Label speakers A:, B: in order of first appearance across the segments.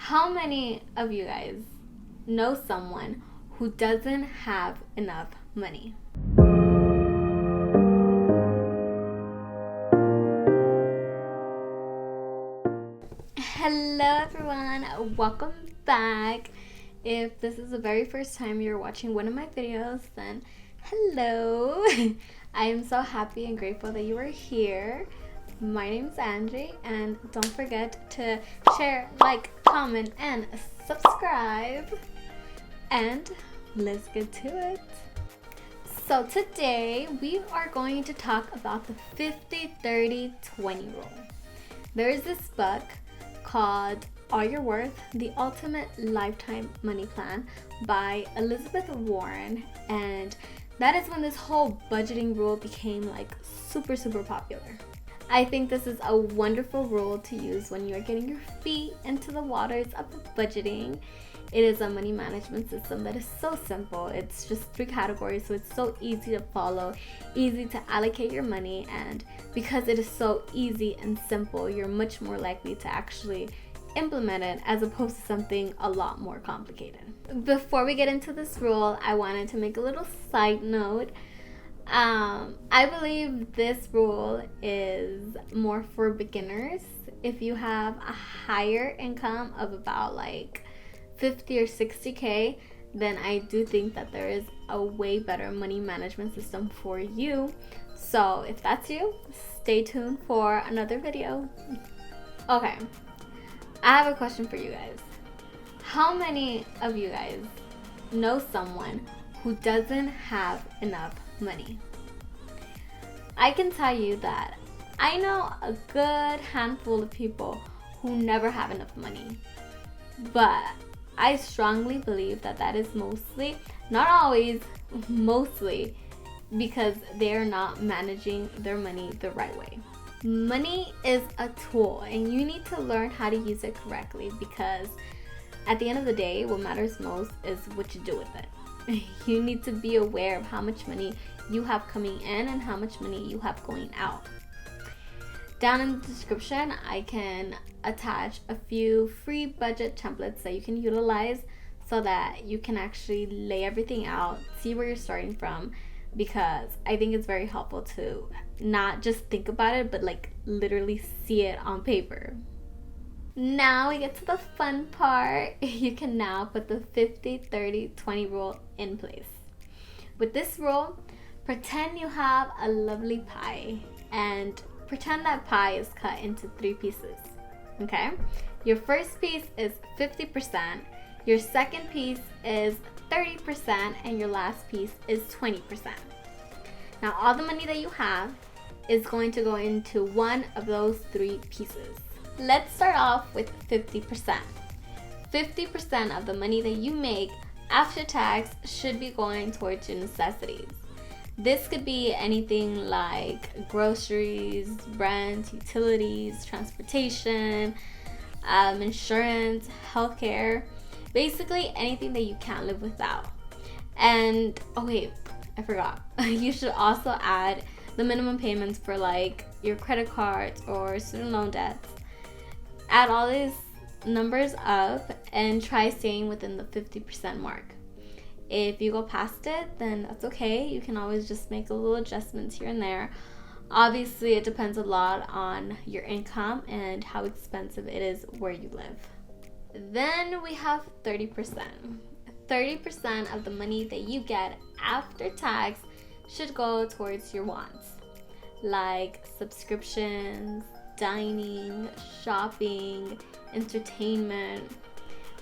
A: How many of you guys know someone who doesn't have enough money? Hello everyone, welcome back. If this is the very first time you're watching one of my videos, then hello. I am so happy and grateful that you are here. My name's Angie, and don't forget to share, like, comment, and subscribe. And let's get to it. So today we are going to talk about the 50-30-20 rule. There is this book called All Your Worth, The Ultimate Lifetime Money Plan by Elizabeth Warren, and that is when this whole budgeting rule became like super popular. I think this is a wonderful rule to use when you're getting your feet into the waters of budgeting. It is a money management system that is so simple. It's just 3 categories, so it's so easy to follow, easy to allocate your money, and because it is so easy and simple, you're much more likely to actually implement it as opposed to something a lot more complicated. Before we get into this rule, I wanted to make a little side note. I believe this rule is more for beginners. If you have a higher income of about like 50 or 60K, then I do think that there is a way better money management system for you. So if that's you, stay tuned for another video. Okay, I have a question for you guys. How many of you guys know someone who doesn't have enough money? I can tell you that I know a good handful of people who never have enough money, but I strongly believe that that is mostly, not always, mostly because they're not managing their money the right way. Money is a tool and you need to learn how to use it correctly, because at the end of the day, what matters most is what you do with it. You need to be aware of how much money you have coming in and how much money you have going out. Down in the description, I can attach a few free budget templates that you can utilize so that you can actually lay everything out, see where you're starting from, because I think it's very helpful to not just think about it, but like literally see it on paper. Now we get to the fun part. You can now put the 50-30-20 rule in place. With this rule, pretend you have a lovely pie and pretend that pie is cut into 3 pieces. Okay? Your first piece is 50%, your second piece is 30%, and your last piece is 20%. Now all the money that you have is going to go into one of those 3 pieces. Let's start off with 50%. 50% of the money that you make after tax should be going towards your necessities. This could be anything like groceries, rent, utilities, transportation, insurance, healthcare, basically anything that you can't live without. And oh wait, I forgot. You should also add the minimum payments for like your credit cards or student loan debts. Add all these numbers up and try staying within the 50% mark. If you go past it, then that's okay. You can always just make a little adjustments here and there. Obviously, it depends a lot on your income and how expensive it is where you live. Then we have 30%. 30% of the money that you get after tax should go towards your wants, like subscriptions, dining, shopping, entertainment.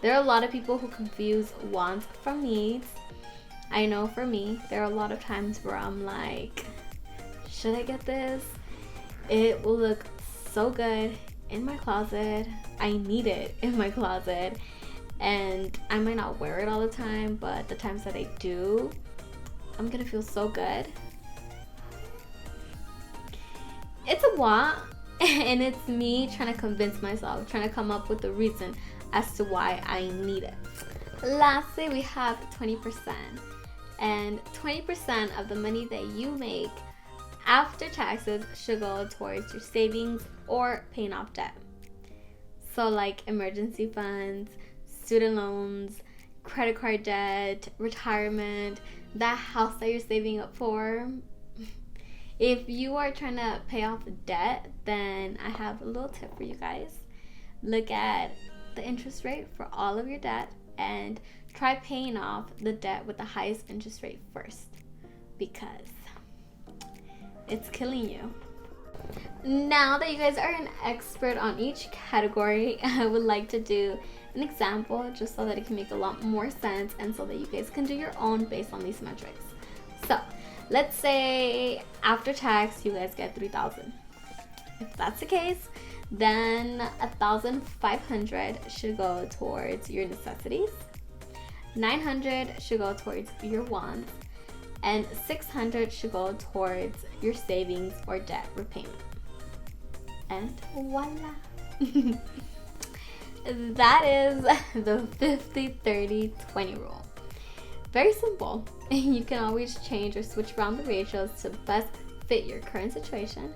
A: There are a lot of people who confuse wants from needs. I know for me, there are a lot of times where I'm like, should I get this? It will look so good in my closet. I need it in my closet. And I might not wear it all the time, but the times that I do, I'm gonna feel so good. It's a want, and it's me trying to convince myself, trying to come up with a reason as to why I need it. Lastly, we have 20%. And 20% of the money that you make after taxes should go towards your savings or paying off debt. So like emergency funds, student loans, credit card debt, retirement, that house that you're saving up for. If you are trying to pay off debt, then I have a little tip for you guys. Look at the interest rate for all of your debt and try paying off the debt with the highest interest rate first, because it's killing you. Now that you guys are an expert on each category, I would like to do an example just so that it can make a lot more sense and so that you guys can do your own based on these metrics. So let's say after tax you guys get $3,000. If that's the case, then $1,500 should go towards your necessities, $900 should go towards your wants, and $600 should go towards your savings or debt repayment. And voila! That is the 50-30-20 rule. Very simple. You can always change or switch around the ratios to best fit your current situation.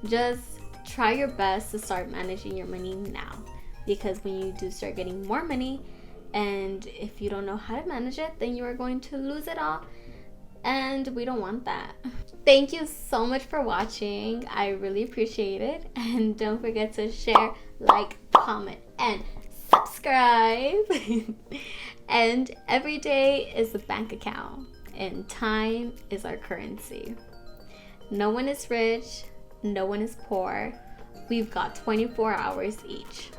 A: Just try your best to start managing your money now, because when you do start getting more money, and if you don't know how to manage it, then you are going to lose it all, and we don't want that. Thank you so much for watching. I really appreciate it, and don't forget to share, like, comment, and subscribe. And every day is a bank account, and time is our currency. No one is rich, no one is poor. We've got 24 hours each.